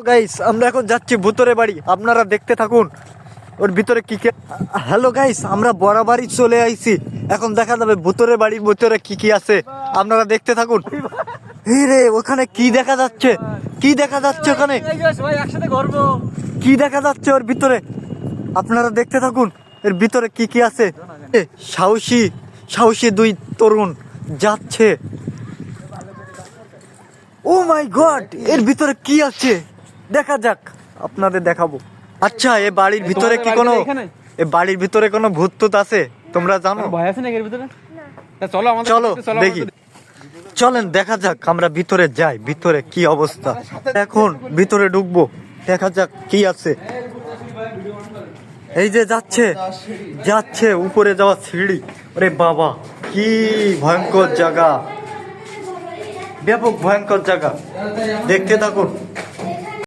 Guys আমরা এখন যাচ্ছি ভূতরে বাড়ি, আপনারা দেখতে থাকুন ওর ভিতরে কি কি। হ্যালো গাইস, আমরা বরাবরই চলে আইছি, এখন দেখা যাবে ভূতরে বাড়ির ভিতরে কি কি আছে, আপনারা দেখতে থাকুন। এই রে ওখানে কি দেখা যাচ্ছে, কি দেখা যাচ্ছে ওখানে, কি দেখা যাচ্ছে ওর ভিতরে, আপনারা দেখতে থাকুন এর ভিতরে কি কি আছে। সাহসী সাহসী দুই তরুণ যাচ্ছে। ও মাই গড, এর ভিতরে কি আছে দেখা যাক, আপনাদের দেখাবো। আচ্ছা এ বাড়ির ভিতরে কি কোনো, এ বাড়ির ভিতরে কোনো ভূত টুত আছে তোমরা জানো? ভয় আছে নাকি এর ভিতরে? চলো আমাদের চলো দেখি, চলেন দেখা যাক, আমরা ভিতরে যাই, ভিতরে কি অবস্থা। এখন ভিতরে ঢুকবো, দেখা যাক কি আছে। এই যে যাচ্ছে যাচ্ছে উপরে যাওয়া সিঁড়ি, আরে বাবা কি ভয়ঙ্কর জায়গা, ব্যাপক ভয়ঙ্কর জায়গা, দেখতে থাকুন।